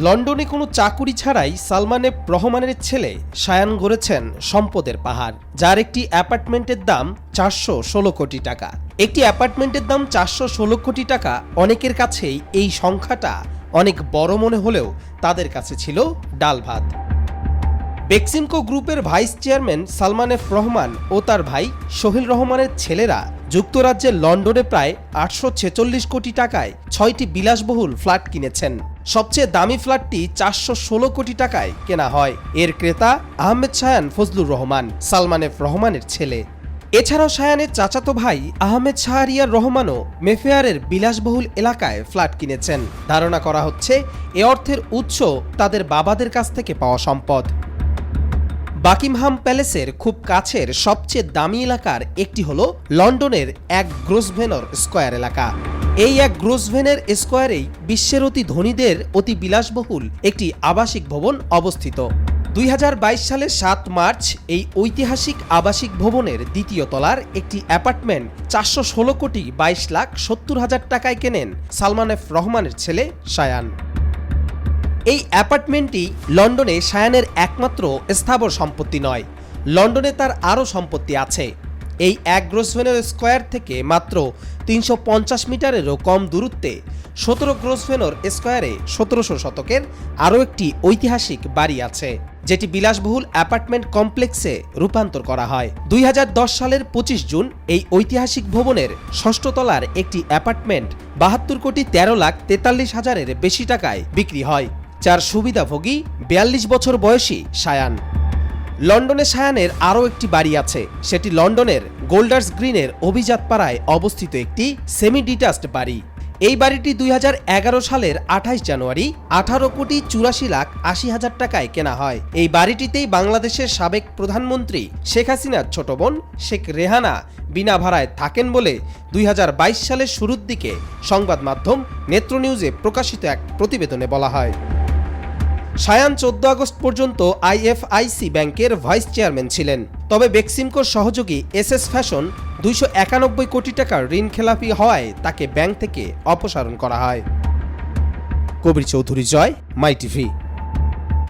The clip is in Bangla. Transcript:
লন্ডনে কোনো চাকুরি ছাড়াই সালমান এফ রহমানের ছেলে শায়ান গড়েছেন সম্পদের পাহাড়, যার একটি অ্যাপার্টমেন্টের দাম 416 কোটি টাকা। একটি অ্যাপার্টমেন্টের দাম 416 কোটি টাকা অনেকের কাছেই এই সংখ্যাটা অনেক বড় মনে হলেও তাদের কাছে ছিল ডাল ভাত। বেক্সিমকো গ্রুপের vice chairman Salman F Rahman ও তার ভাই সোহেল রহমানের ছেলেরা যুক্তরাজ্যের লন্ডনে প্রায় 846 কোটি টাকায় 6টি বিলাসবহুল ফ্ল্যাট কিনেছেন। সবচেয়ে দামি ফ্ল্যাটটি 416 কোটি টাকায় কেনা হয়। এর ক্রেতা আহমেদ শায়ান ফজলুর রহমান, সালমান এফ রহমানের ছেলে। এছাড়াও শায়ানের চাচাতো ভাই আহমেদ শাহরিয়ার রহমানও মেফেয়ারের বিলাসবহুল এলাকায় ফ্ল্যাট কিনেছেন। ধারণা করা হচ্ছে এ অর্থের উৎস তাদের বাবাদের কাছ থেকে পাওয়া সম্পদ। বাকিংহাম প্যালেসের খুব কাছের সবচেয়ে দামি এলাকার একটি হল লন্ডনের এক গ্রোসভেনর স্কয়ার এলাকা। এই এক গ্রোসভেনের স্কয়ারেই বিশ্বের অতি ধনীদের অতি বিলাসবহুল একটি আবাসিক ভবন অবস্থিত। 2022 সালের 7 মার্চ এই ঐতিহাসিক আবাসিক ভবনের দ্বিতীয় তলার একটি অ্যাপার্টমেন্ট 416 কোটি 22 লাখ 70 হাজার টাকায় কেনেন সালমান এফ রহমানের ছেলে শায়ান। এই অ্যাপার্টমেন্টটি লন্ডনে শায়ানের একমাত্র স্থাবর সম্পত্তি নয়, লন্ডনে তার আরও সম্পত্তি আছে। এই এক গ্রোসভেনর স্কয়ার থেকে মাত্র 350 মিটারেরও কম দূরত্বে 17 গ্রোসভেনর স্কয়ারে 1700 শতকের আরও একটি ঐতিহাসিক বাড়ি আছে, যেটি বিলাসবহুল অ্যাপার্টমেন্ট কমপ্লেক্সে রূপান্তর করা হয়। 2010 সালের 25 জুন এই ঐতিহাসিক ভবনের 6ষ্ঠ তলার একটি অ্যাপার্টমেন্ট 72 কোটি 13 লাখ 43 হাজারের বেশি টাকায় বিক্রি হয়, যার সুবিধাভোগী 42 বছর বয়সী শায়ান। লন্ডনে শায়ানের আরও একটি বাড়ি আছে, সেটি লন্ডনের গোল্ডার্স গ্রিনের অভিজাত পাড়ায় অবস্থিত একটি সেমি ডিটাচড বাড়ি। এই বাড়িটি 2011 সালের 28 জানুয়ারি 18 কোটি 84 লাখ 80 হাজার টাকায় কেনা হয়। এই বাড়িটিতেই বাংলাদেশের সাবেক প্রধানমন্ত্রী শেখ হাসিনার ছোট বোন শেখ রেহানা বিনা ভাড়ায় থাকেন বলে 2022 সালের শুরুর দিকে সংবাদ মাধ্যম নেত্রনিউজে প্রকাশিত এক প্রতিবেদনে বলা হয়। শায়ান 14 আগস্ট পর্যন্ত আইএফআইসি ব্যাংকের ভাইস চেয়ারম্যান ছিলেন। তবে বেক্সিমকোর সহযোগী এসএস ফ্যাশন 291 কোটি টাকার ঋণ খেলাপি হওয়ায় তাকে ব্যাংক থেকে অপসারণ করা হয়। কবির চৌধুরী জয়, মাই টিভি।